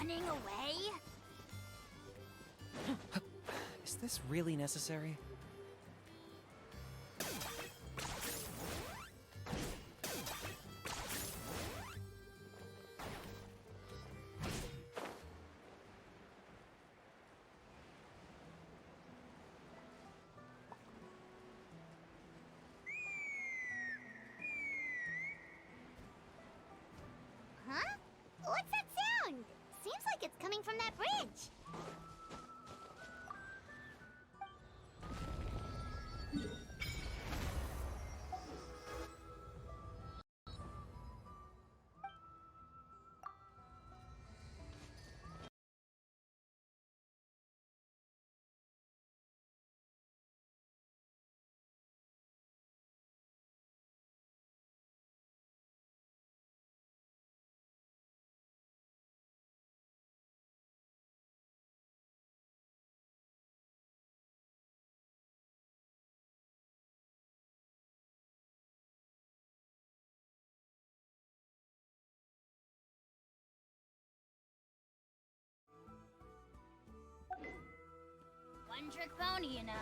running away? Is this really necessary? Huh? What's that sound? Seems like it's coming from that bridge. One-trick pony, you know.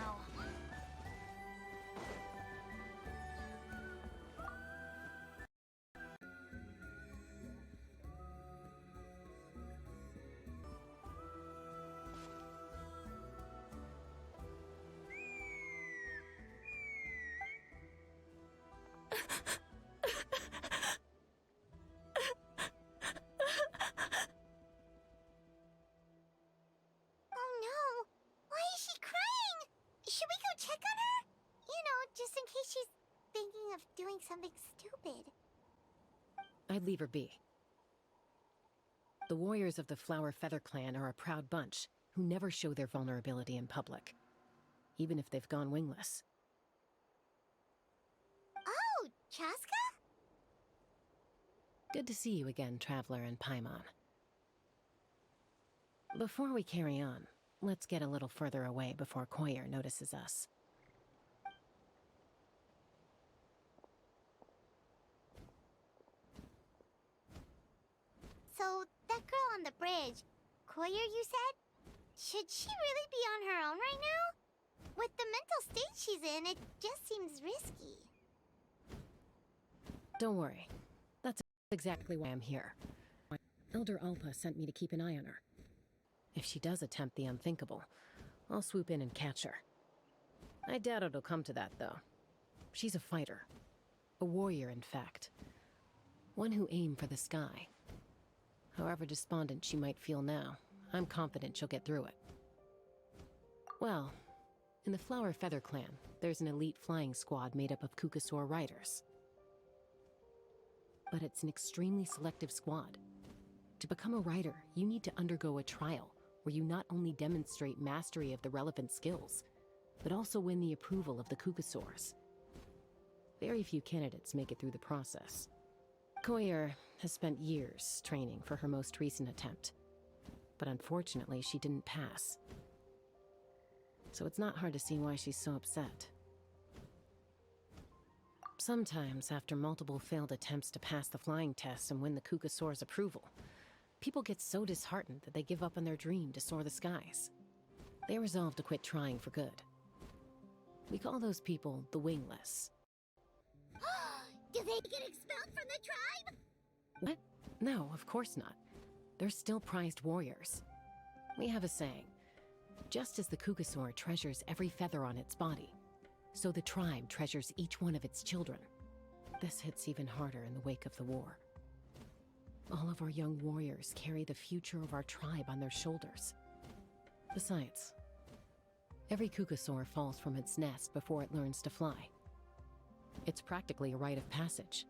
Just in case she's thinking of doing something stupid. I'd leave her be. The warriors of the Flower Feather Clan are a proud bunch who never show their vulnerability in public, even if they've gone wingless. Oh, Chasca? Good to see you again, Traveler and Paimon. Before we carry on, let's get a little further away before Koyer notices us. So, that girl on the bridge, Koyer, you said? Should she really be on her own right now? With the mental state she's in, it just seems risky. Don't worry. That's exactly why I'm here. My Elder Alpa sent me to keep an eye on her. If she does attempt the unthinkable, I'll swoop in and catch her. I doubt it'll come to that, though. She's a fighter. A warrior, in fact. One who aimed for the sky. However despondent she might feel now, I'm confident she'll get through it. Well, in the Flower Feather Clan, there's an elite flying squad made up of Kukasaur riders. But it's an extremely selective squad. To become a rider, you need to undergo a trial where you not only demonstrate mastery of the relevant skills, but also win the approval of the Kukasaurs. Very few candidates make it through the process. Koyer has spent years training for her most recent attempt, but unfortunately she didn't pass. So it's not hard to see why she's so upset. Sometimes, after multiple failed attempts to pass the flying test and win the Kukasaur's approval, people get so disheartened that they give up on their dream to soar the skies. They resolve to quit trying for good. We call those people the wingless. Do they get expelled from the tribe? What? No, of course not. They're still prized warriors. We have a saying. Just as the Kukasaur treasures every feather on its body, so the tribe treasures each one of its children. This hits even harder in the wake of the war. All of our young warriors carry the future of our tribe on their shoulders. Besides, every Kukasaur falls from its nest before it learns to fly. It's practically a rite of passage.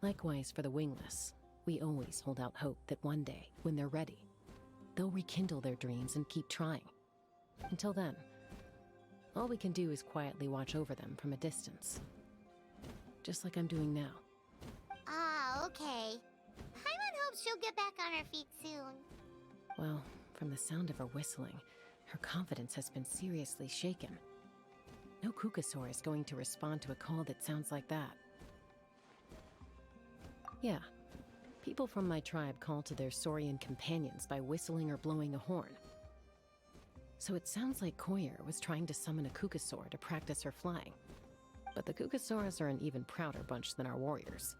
Likewise for the wingless, we always hold out hope that one day, when they're ready, they'll rekindle their dreams and keep trying. Until then, all we can do is quietly watch over them from a distance. Just like I'm doing now. Ah, okay. Paimon hopes she'll get back on her feet soon. Well, from the sound of her whistling, her confidence has been seriously shaken. No Kukasaur is going to respond to a call that sounds like that. Yeah, People from my tribe call to their saurian companions by whistling or blowing a horn. So it sounds like Koyer was trying to summon a Kukasaur to practice her flying. But the Kukasaurs are an even prouder bunch than our warriors.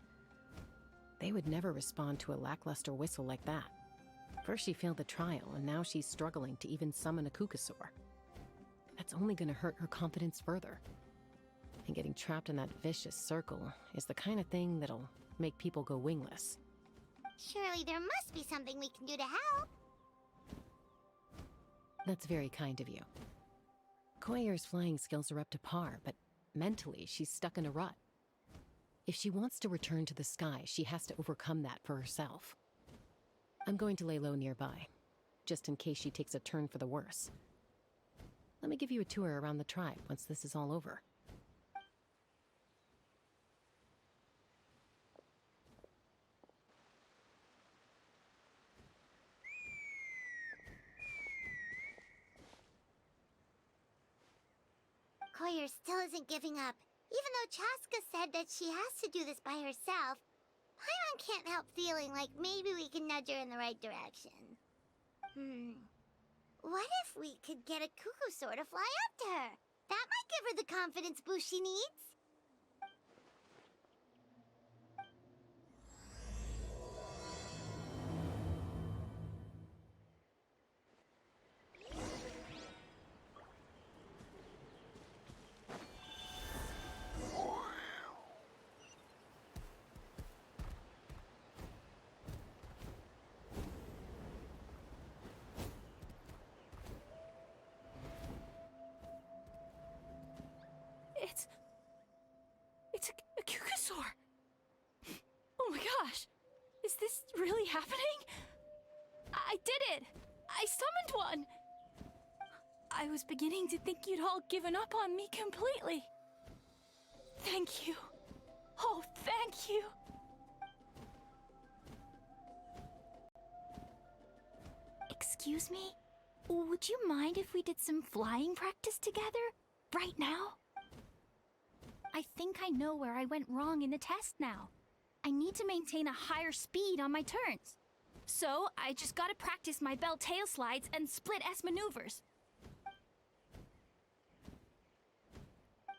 They would never respond to a lackluster whistle like that. First she failed the trial, and now she's struggling to even summon a Kukasaur. That's only going to hurt her confidence further. And getting trapped in that vicious circle is the kind of thing that'll make people go wingless. Surely there must be something we can do to help. That's very kind of you. Koyer's flying skills are up to par, but mentally she's stuck in a rut. If she wants to return to the sky, she has to overcome that for herself. I'm going to lay low nearby, just in case she takes a turn for the worse. Let me give you a tour around the tribe once this is all over. Koyer still isn't giving up. Even though Chasca said that she has to do this by herself, Paimon can't help feeling like maybe we can nudge her in the right direction. What if we could get a Kukusaur to fly up to her? That might give her the confidence boost she needs. It's a Kukasaur! Oh my gosh! Is this really happening? I did it! I summoned one! I was beginning to think you'd all given up on me completely. Thank you. Oh, thank you! Excuse me? Would you mind if we did some flying practice together? Right now? I think I know where I went wrong in the test now. I need to maintain a higher speed on my turns. So, I just gotta practice my bell tail slides and split S maneuvers.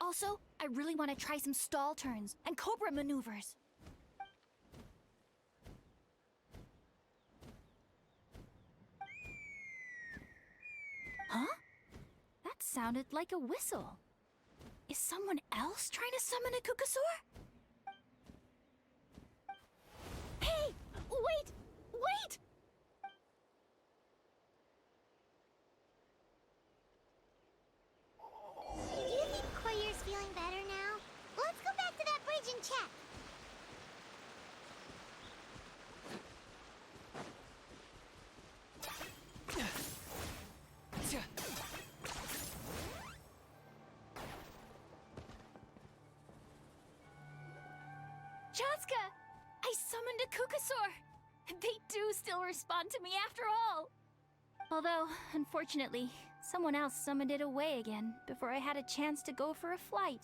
Also, I really want to try some stall turns and cobra maneuvers. Huh? That sounded like a whistle. Is someone else trying to summon a Kukasaur? Hey! Wait! Wait! Do you think Koyer's feeling better now? Let's go back to that bridge and check. Chasca! I summoned a Kukasaur! They do still respond to me after all! Although, unfortunately, someone else summoned it away again before I had a chance to go for a flight.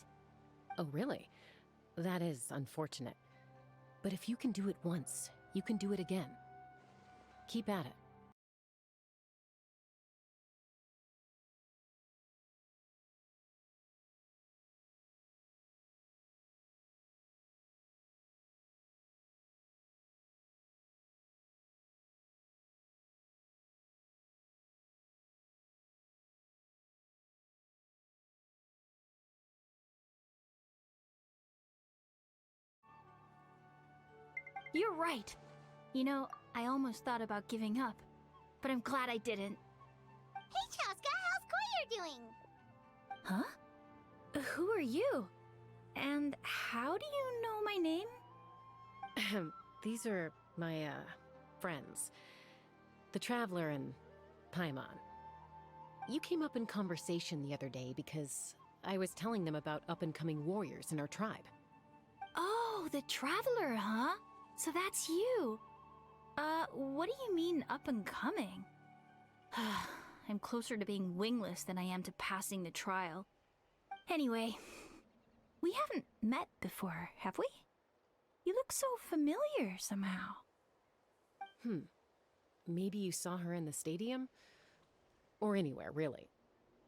Oh, really? That is unfortunate. But if you can do it once, you can do it again. Keep at it. You're right. You know, I almost thought about giving up, but I'm glad I didn't. Hey, Chasca, how's Koyer doing? Huh? Who are you? And how do you know my name? These are my, friends. The Traveler and Paimon. You came up in conversation the other day because I was telling them about up-and-coming warriors in our tribe. Oh, the Traveler, huh? So that's you. What do you mean up and coming? I'm closer to being wingless than I am to passing the trial. Anyway, we haven't met before, have we? You look so familiar somehow. Maybe you saw her in the stadium? Or anywhere, really.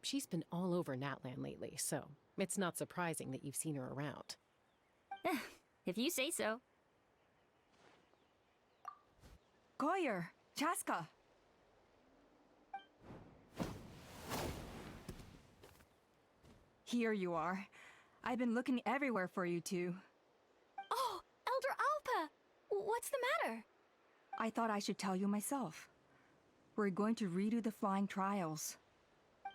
She's been all over Natlan lately, so it's not surprising that you've seen her around. If you say so. Goyer, Chasca. Here you are. I've been looking everywhere for you two. Oh, Elder Alpa! What's the matter? I thought I should tell you myself. We're going to redo the flying trials.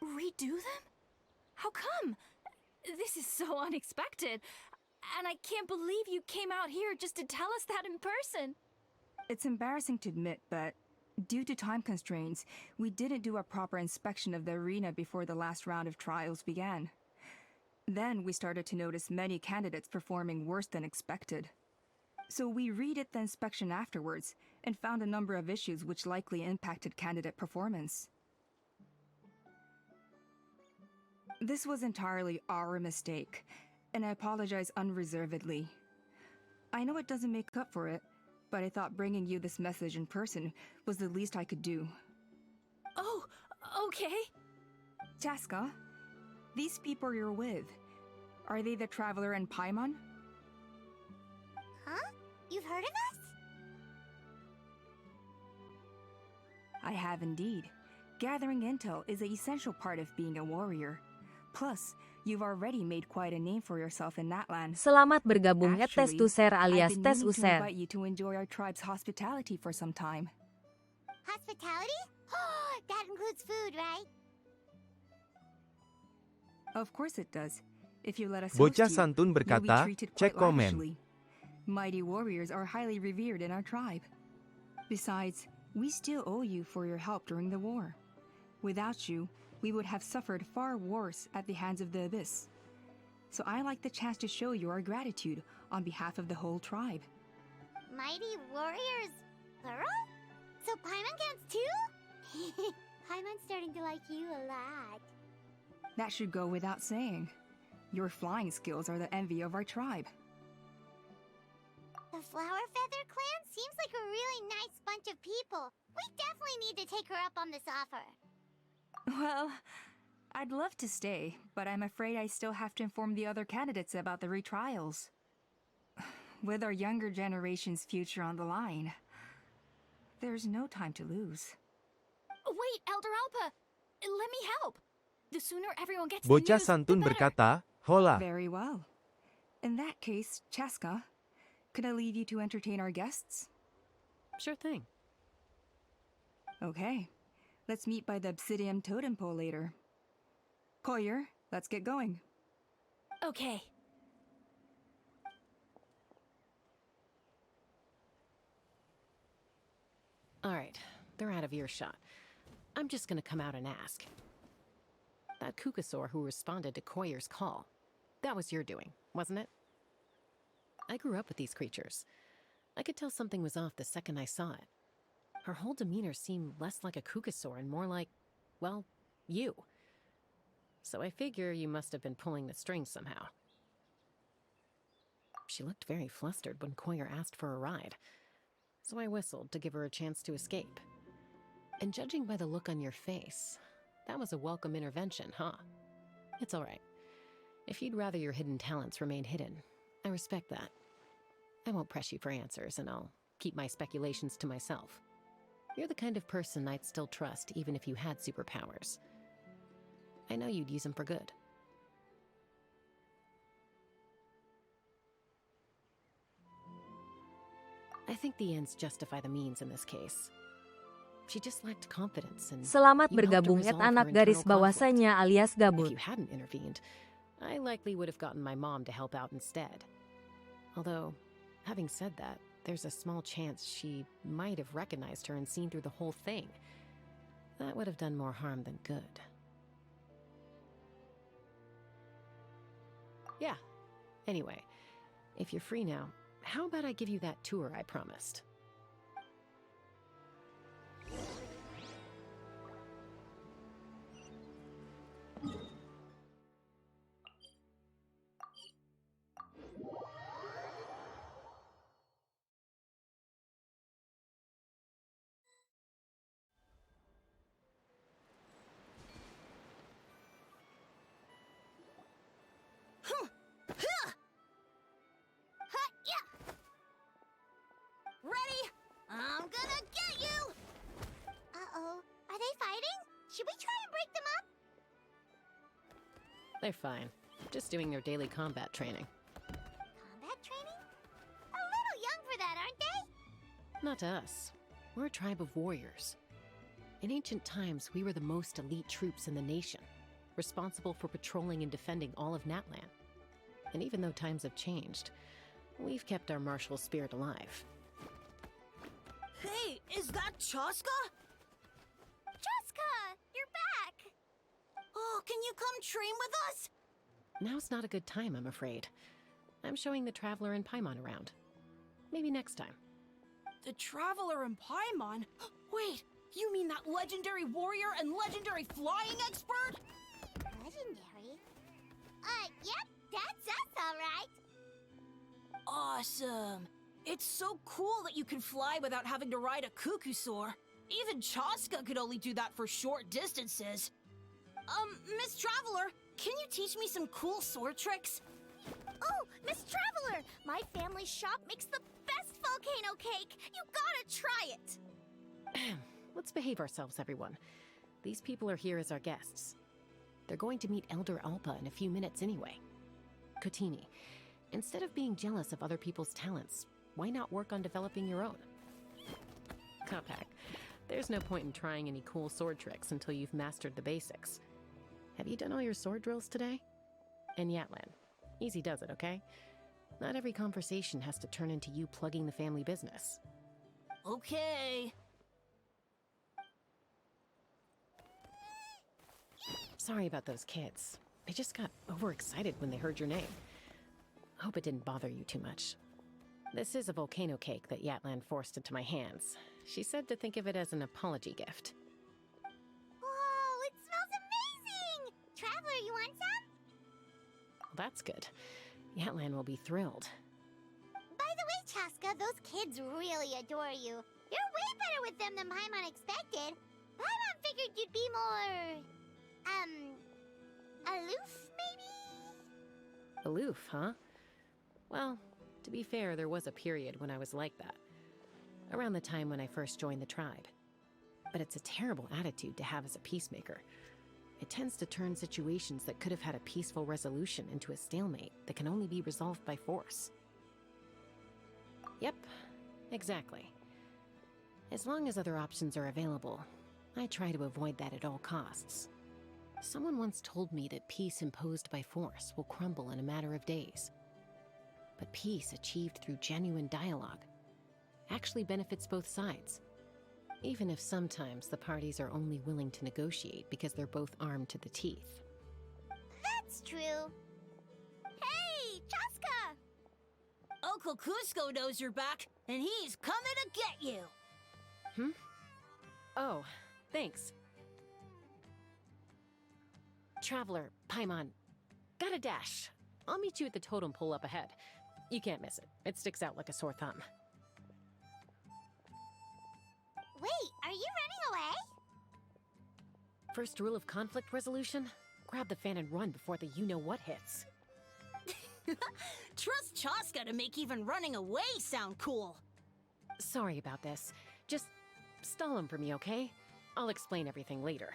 Redo them? How come? This is so unexpected. And I can't believe you came out here just to tell us that in person. It's embarrassing to admit, but due to time constraints, we didn't do a proper inspection of the arena before the last round of trials began. Then we started to notice many candidates performing worse than expected. So we redid the inspection afterwards and found a number of issues which likely impacted candidate performance. This was entirely our mistake, and I apologize unreservedly. I know it doesn't make up for it, but I thought bringing you this message in person was the least I could do. Oh, okay. Chasca, these people you're with, are they the Traveler and Paimon? Huh? You've heard of us? I have indeed. Gathering intel is an essential part of being a warrior. Plus, you've already made quite a name for yourself in Natlan. Selamat bergabung at tes Actually, user alias I've been tes meaning to user. invite you to enjoy our tribe's hospitality for some time. Hospitality? That includes food, right? Of course it does. If you let us Bocah host you, santun you'll be berkata, treated cek quite komen. lavishly. Mighty warriors are highly revered in our tribe. Besides, we still owe you for your help during the war. Without you, we would have suffered far worse at the hands of the Abyss. So I like the chance to show you our gratitude on behalf of the whole tribe. Mighty warriors, plural? So Paimon counts too? Paimon's starting to like you a lot. That should go without saying. Your flying skills are the envy of our tribe. The Flower Feather clan seems like a really nice bunch of people. We definitely need to take her up on this offer. Well, I'd love to stay, but I'm afraid I still have to inform the other candidates about the retrials. With our younger generation's future on the line, there's no time to lose. Wait, Elder Alpa! Let me help! The sooner everyone gets Bocah the news, santun the better. berkata, hola. Very well. In that case, Chasca, could I leave you to entertain our guests? Sure thing. Okay. Let's meet by the obsidian totem pole later. Goyer, let's get going. Okay. All right, they're out of earshot. I'm just gonna come out and ask. That Kukasaur who responded to Koyer's call, that was your doing, wasn't it? I grew up with these creatures. I could tell something was off the second I saw it. Her whole demeanor seemed less like a Kukasaur and more like, well, you. So I figure you must have been pulling the strings somehow. She looked very flustered when Koyer asked for a ride, so I whistled to give her a chance to escape. And judging by the look on your face, that was a welcome intervention, huh? It's all right. If you'd rather your hidden talents remain hidden, I respect that. I won't press you for answers, and I'll keep my speculations to myself. You're the kind of person I'd still trust even if you had superpowers. I know you'd use them for good. I think the ends justify the means in this case. She just lacked confidence and Selamat you helped her bergabung at resolve her anak internal garis bawahsanya conflict. alias If gabut. you hadn't intervened, I likely would have gotten my mom to help out instead. Although, having said that, there's a small chance she might have recognized her and seen through the whole thing. That would have done more harm than good. Yeah. Anyway, if you're free now, how about I give you that tour I promised? They're fine. Just doing their daily combat training. Combat training? A little young for that, aren't they? Not to us. We're a tribe of warriors. In ancient times, we were the most elite troops in the nation, responsible for patrolling and defending all of Natlan. And even though times have changed, we've kept our martial spirit alive. Hey, is that Chasca? Chasca, you're back! Oh, can you come train with us? Now's not a good time, I'm afraid. I'm showing the Traveler and Paimon around. Maybe next time. The Traveler and Paimon? Wait, you mean that legendary warrior and legendary flying expert? Legendary? Yep, that's us, all right. Awesome. It's so cool that you can fly without having to ride a cuckoo-soar. Even Chasca could only do that for short distances. Miss Traveler, can you teach me some cool sword tricks? Oh, Miss Traveler! My family shop makes the best volcano cake! You gotta try it! Let's behave ourselves, everyone. These people are here as our guests. They're going to meet Elder Alpa in a few minutes anyway. Kotini, instead of being jealous of other people's talents, why not work on developing your own? Kapak, there's no point in trying any cool sword tricks until you've mastered the basics. Have you done all your sword drills today? And Yatlan, easy does it, okay? Not every conversation has to turn into you plugging the family business. Okay. Sorry about those kids. They just got overexcited when they heard your name. Hope it didn't bother you too much. This is a volcano cake that Yatlan forced into my hands. She said to think of it as an apology gift. Whoa, it smells amazing! Traveler, you want some? Well, that's good. Yatlan will be thrilled. By the way, Chasca, those kids really adore you. You're way better with them than Paimon expected. Paimon figured you'd be more... aloof, maybe? Aloof, huh? Well, to be fair, there was a period when I was like that. Around the time when I first joined the tribe. But it's a terrible attitude to have as a peacemaker. It tends to turn situations that could have had a peaceful resolution into a stalemate that can only be resolved by force. Yep, exactly. As long as other options are available, I try to avoid that at all costs. Someone once told me that peace imposed by force will crumble in a matter of days. But peace achieved through genuine dialogue actually benefits both sides, even if sometimes the parties are only willing to negotiate because they're both armed to the teeth. That's true. Hey, Chasca! Uncle Cusco knows you're back, and he's coming to get you. Oh, thanks. Traveler, Paimon, got a dash. I'll meet you at the totem pole up ahead. You can't miss it. It sticks out like a sore thumb. Wait, are you running away? First rule of conflict resolution? Grab the fan and run before the you-know-what hits. Trust Chasca to make even running away sound cool. Sorry about this. Just stall him for me, okay? I'll explain everything later.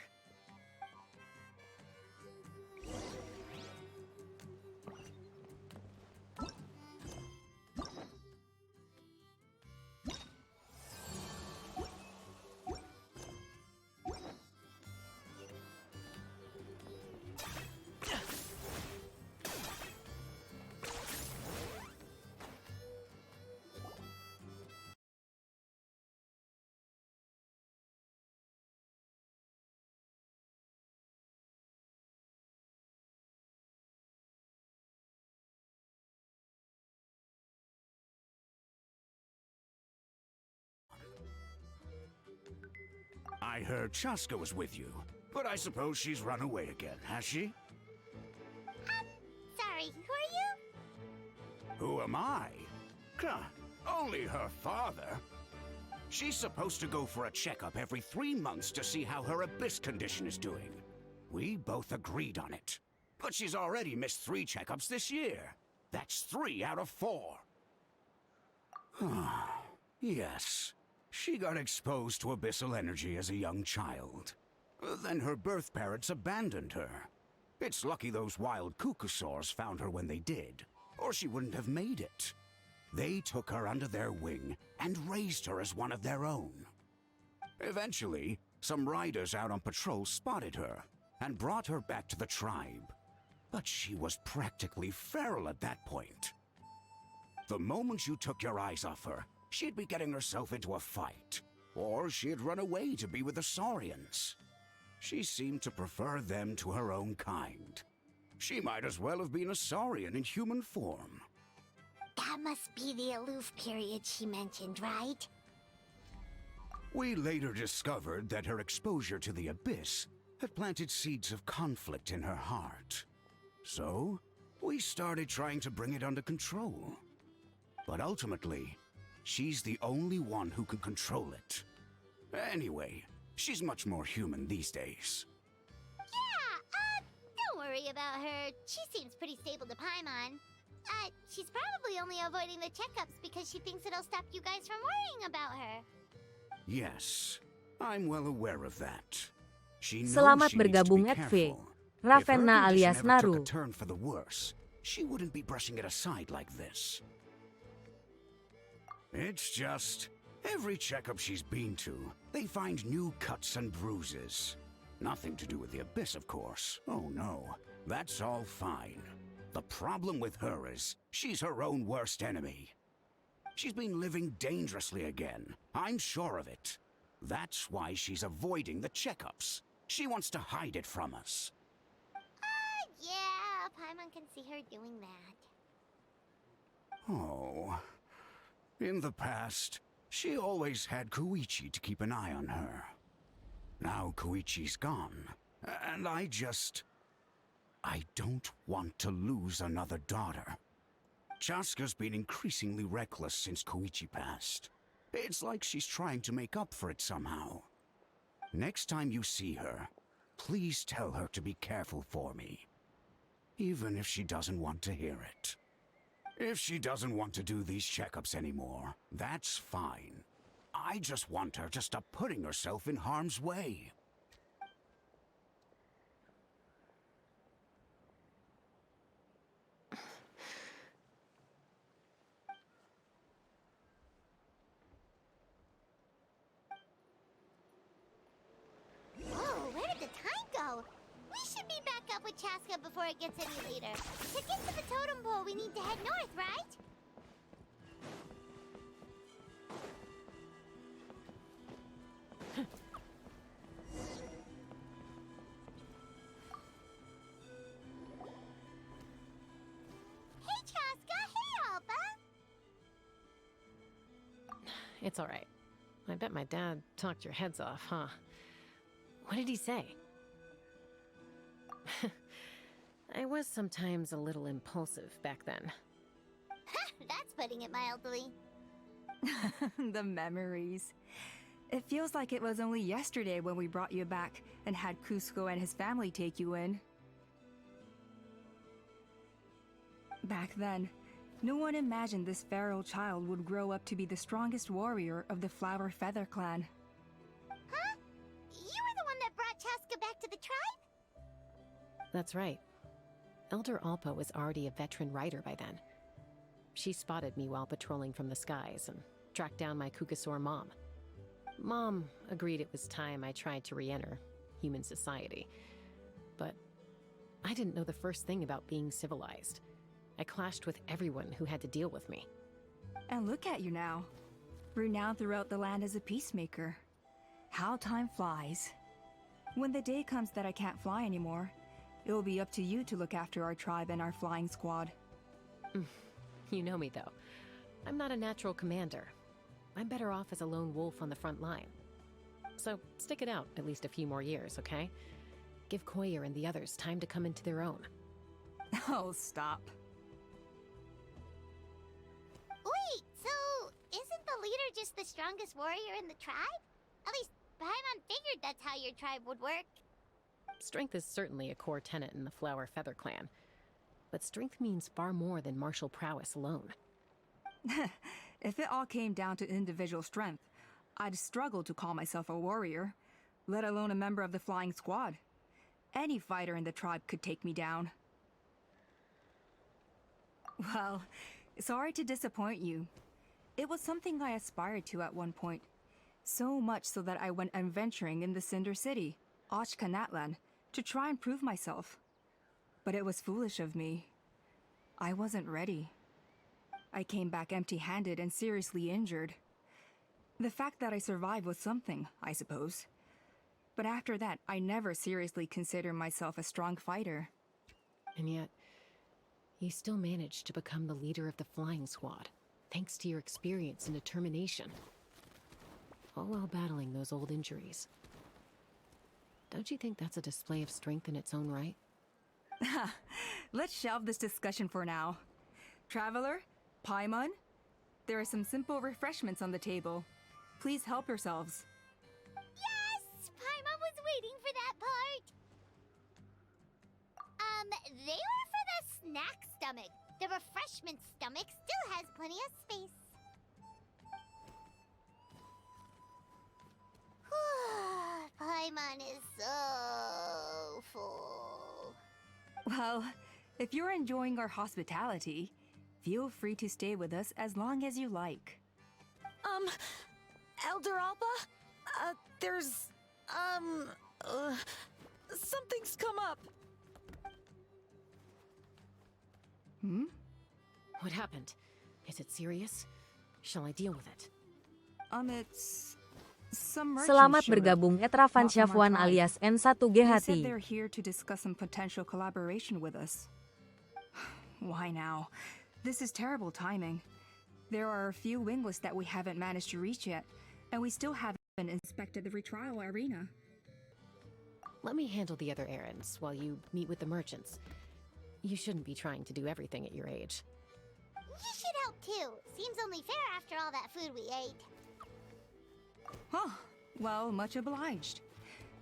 I heard Chasca was with you, but I suppose she's run away again, has she? Sorry, who are you? Who am I? Only her father. She's supposed to go for a checkup every 3 months to see how her abyss condition is doing. We both agreed on it. But she's already missed 3 checkups this year. That's 3 out of 4. Yes. She got exposed to abyssal energy as a young child. Then her birth parents abandoned her. It's lucky those wild cuckoosaurs found her when they did, or she wouldn't have made it. They took her under their wing and raised her as one of their own. Eventually, some riders out on patrol spotted her and brought her back to the tribe. But she was practically feral at that point. The moment you took your eyes off her, she'd be getting herself into a fight, or she'd run away to be with the Saurians. She seemed to prefer them to her own kind. She might as well have been a Saurian in human form. That must be the aloof period she mentioned, right? We later discovered that her exposure to the abyss had planted seeds of conflict in her heart. So, we started trying to bring it under control. But ultimately, she's the only one who can control it. Anyway, she's much more human these days. Yeah, don't worry about her. She seems pretty stable to Paimon. She's probably only avoiding the checkups because she thinks it'll stop you guys from worrying about her. Yes, I'm well aware of that. She knows Selamat she needs to be bergabung at V. careful. If her Ravenna condition alias ever took Naru. a turn for the worse, she wouldn't be brushing it aside like this. It's just, every checkup she's been to, they find new cuts and bruises. Nothing to do with the abyss, of course. Oh no, that's all fine. The problem with her is, she's her own worst enemy. She's been living dangerously again. I'm sure of it. That's why she's avoiding the checkups. She wants to hide it from us. Yeah, Paimon can see her doing that. Oh. In the past, she always had Koichi to keep an eye on her. Now Koichi's gone, and I don't want to lose another daughter. Chasca's been increasingly reckless since Koichi passed. It's like she's trying to make up for it somehow. Next time you see her, please tell her to be careful for me. Even if she doesn't want to hear it. If she doesn't want to do these checkups anymore, that's fine. I just want her to stop putting herself in harm's way. Whoa, where did the time go? We should be back up with Chasca before it gets any later. To get to the totem pole, we need to head north, right? Hey, Chasca! Hey, Alba! It's all right. I bet my dad talked your heads off, huh? What did he say? I was sometimes a little impulsive back then. That's putting it mildly. The memories. It feels like it was only yesterday when we brought you back and had Cusco and his family take you in. Back then, no one imagined this feral child would grow up to be the strongest warrior of the Flower Feather clan. Huh? You were the one that brought Chasca back to the tribe? That's right. Elder Alpa was already a veteran rider by then. She spotted me while patrolling from the skies and tracked down my Kukasaur mom. Mom agreed it was time I tried to re-enter human society. But I didn't know the first thing about being civilized. I clashed with everyone who had to deal with me. And look at you now, renowned throughout the land as a peacemaker. How time flies. When the day comes that I can't fly anymore, it will be up to you to look after our tribe and our flying squad. You know me, though. I'm not a natural commander. I'm better off as a lone wolf on the front line. So stick it out at least a few more years, okay? Give Koyer and the others time to come into their own. Oh, stop. Wait, so isn't the leader just the strongest warrior in the tribe? At least Paimon figured that's how your tribe would work. Strength is certainly a core tenet in the Flower Feather clan. But strength means far more than martial prowess alone. If it all came down to individual strength, I'd struggle to call myself a warrior, let alone a member of the flying squad. Any fighter in the tribe could take me down. Well, sorry to disappoint you. It was something I aspired to at one point. So much so that I went adventuring in the Cinder City, Natlan, to try and prove myself. But it was foolish of me. I wasn't ready. I came back empty-handed and seriously injured. The fact that I survived was something, I suppose. But after that, I never seriously considered myself a strong fighter. And yet, you still managed to become the leader of the flying squad, thanks to your experience and determination. All while battling those old injuries. Don't you think that's a display of strength in its own right? Let's shelve this discussion for now. Traveler, Paimon, there are some simple refreshments on the table. Please help yourselves. Yes! Paimon was waiting for that part! They were for the snack stomach. The refreshment stomach still has plenty of space. Paimon is so full. Well, if you're enjoying our hospitality, feel free to stay with us as long as you like. Elder Alba? There's, something's come up. Hmm? What happened? Is it serious? Shall I deal with it? It's... some merchants Selamat showed up, bergabung Etravan not from our Syafwan tribe. alias They N1G said Hati. they're here to discuss some potential collaboration with us. Why now? This is terrible timing. There are a few wingless that we haven't managed to reach yet, and we still haven't inspected the retrial arena. Let me handle the other errands while you meet with the merchants. You shouldn't be trying to do everything at your age. You should help too. Seems only fair after all that food we ate. Huh. Well, much obliged.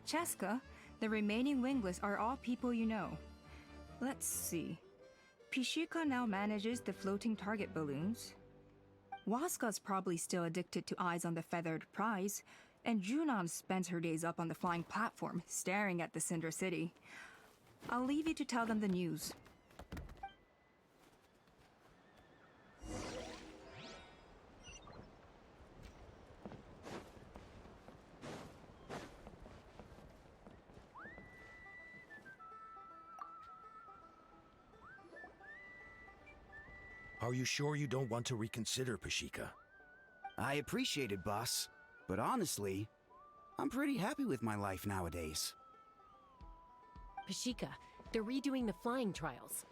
Chasca, the remaining wingless are all people you know. Let's see. Pishika now manages the floating target balloons. Waska's probably still addicted to eyes on the feathered prize, and Junam spends her days up on the flying platform, staring at the Cinder City. I'll leave you to tell them the news. Are you sure you don't want to reconsider, Pashika? I appreciate it, boss. But honestly, I'm pretty happy with my life nowadays. Pashika, they're redoing the flying trials.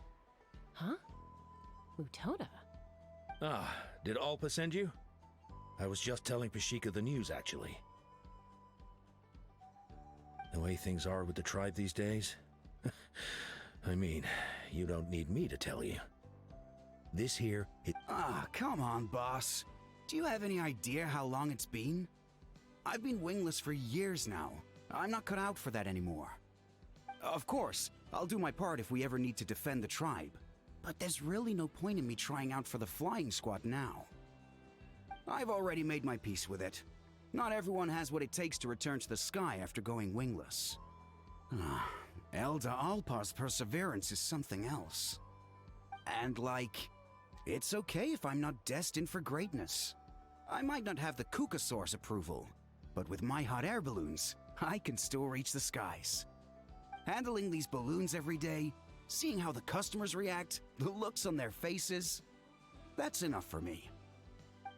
Huh? Mutoda? Ah, did Alpa send you? I was just telling Pashika the news, actually. The way things are with the tribe these days? I mean, you don't need me to tell you. This here, Come on, boss. Do you have any idea how long it's been? I've been wingless for years now. I'm not cut out for that anymore. Of course, I'll do my part if we ever need to defend the tribe. But there's really no point in me trying out for the flying squad now. I've already made my peace with it. Not everyone has what it takes to return to the sky after going wingless. Elda Alpa's perseverance is something else. And it's okay if I'm not destined for greatness. I might not have the Kukasaur's approval, but with my hot air balloons, I can still reach the skies. Handling these balloons every day, seeing how the customers react, the looks on their faces, that's enough for me.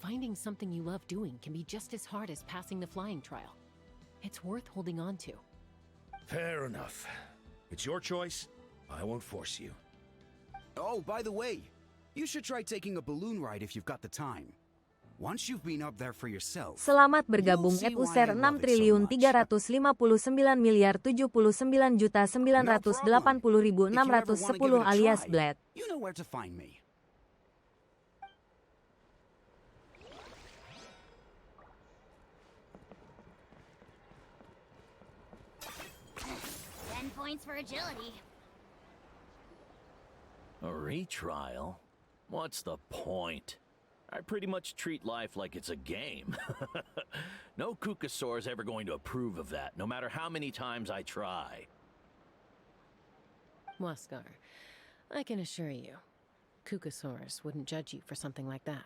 Finding something you love doing can be just as hard as passing the flying trial. It's worth holding on to. fair enough. It's your choice. I won't force you. Oh, by the way, you should try taking a balloon ride if you've got the time. Once you've been up there for yourself. Selamat bergabung User 6.339.979.980.610 alias Bled. You know where to find me. Points for agility. A retrial? What's the point? I pretty much treat life like it's a game. No Kukasaur's ever going to approve of that, no matter how many times I try. Waskar, I can assure you, Kukasaurs wouldn't judge you for something like that.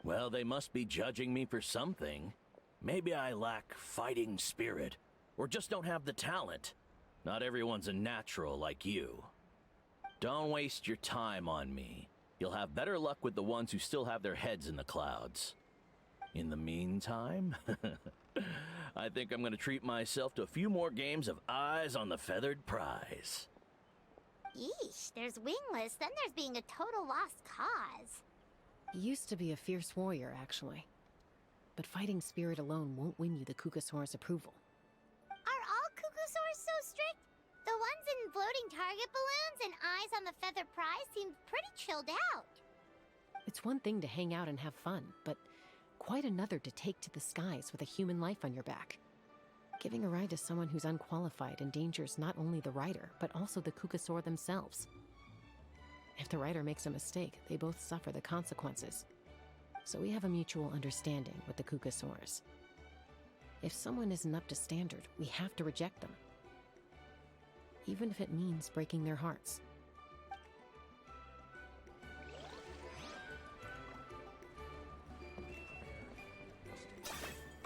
Well, they must be judging me for something. Maybe I lack fighting spirit, or just don't have the talent. Not everyone's a natural like you. Don't waste your time on me. You'll have better luck with the ones who still have their heads in the clouds. In the meantime, I think I'm gonna treat myself to a few more games of Eyes on the Feathered Prize. Yeesh, there's wingless, then there's being a total lost cause. You used to be a fierce warrior, actually. But fighting spirit alone won't win you the Kukasaur's approval. Are all Kukusaurs so strict? The ones in floating target balloons and Eyes on the Feather Prize seem pretty chilled out. It's one thing to hang out and have fun, but quite another to take to the skies with a human life on your back. Giving a ride to someone who's unqualified endangers not only the rider, but also the Kukasaur themselves. If the rider makes a mistake, they both suffer the consequences. So we have a mutual understanding with the Kukasaurs. If someone isn't up to standard, we have to reject them. Even if it means breaking their hearts.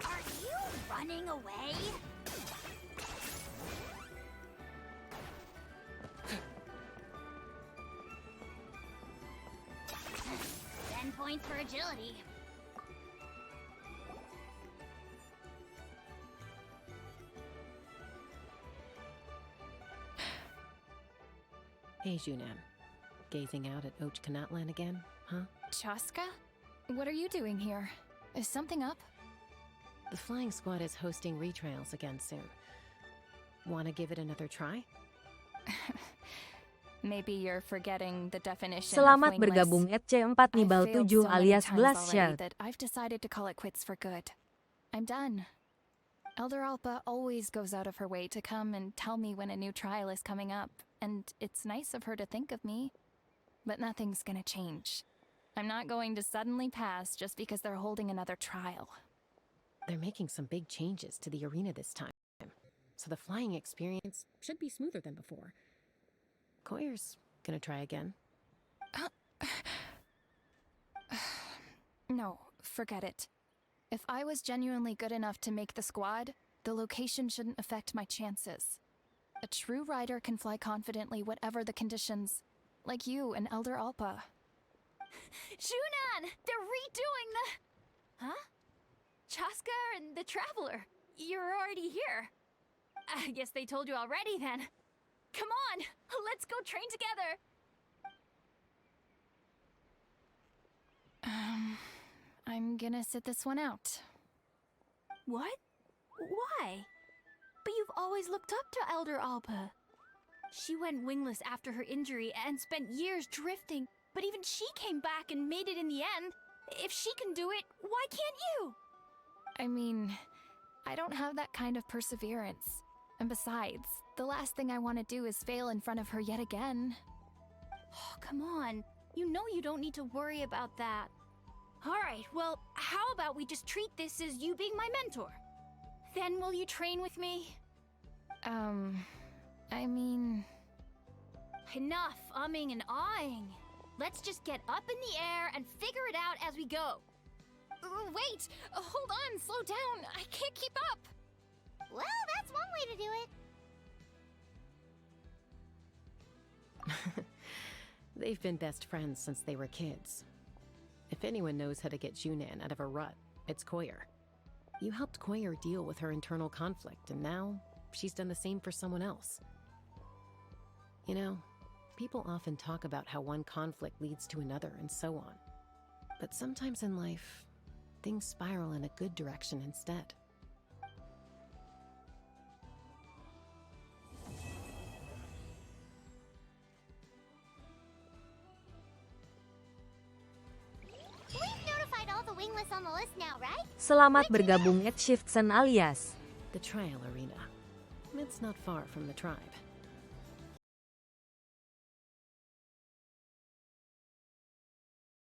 Are you running away? 10 points for agility. Hey, Junan. Gazing out at Natlan again, huh? Chasca? What are you doing here? Is something up? The flying squad is hosting retrials again soon. Wanna give it another try? Maybe you're forgetting the definition Selamat of wingless. bergabung at C4-7 alias Blast Shot. That I've decided to call it quits for good. I'm done. Elder Alpa always goes out of her way to come and tell me when a new trial is coming up, and it's nice of her to think of me. But nothing's gonna change. I'm not going to suddenly pass just because they're holding another trial. They're making some big changes to the arena this time, so the flying experience should be smoother than before. Koyer's gonna try again. No, forget it. If I was genuinely good enough to make the squad, the location shouldn't affect my chances. A true rider can fly confidently whatever the conditions, like you and Elder Alpa. Junan! They're redoing the... Huh? Chasca and the Traveler. You're already here. I guess they told you already then. Come on! Let's go train together! I'm gonna sit this one out. What? Why? But you've always looked up to Elder Alpa. She went wingless after her injury and spent years drifting, but even she came back and made it in the end. If she can do it, why can't you? I mean, I don't have that kind of perseverance. And besides, the last thing I want to do is fail in front of her yet again. Oh, come on. You know you don't need to worry about that. Alright, well, how about we just treat this as you being my mentor? Then will you train with me? I mean... Enough umming and ahhing. Let's just get up in the air and figure it out as we go. Wait! Hold on, slow down. I can't keep up. Well, that's one way to do it. They've been best friends since they were kids. If anyone knows how to get Junan out of a rut, it's Koyer. You helped Koyer deal with her internal conflict, and now she's done the same for someone else. You know, people often talk about how one conflict leads to another and so on. But sometimes in life, things spiral in a good direction instead. We've notified all the wingless on the list now, right? Selamat bergabung at Shiftson alias. The trial arena. It's not far from the tribe.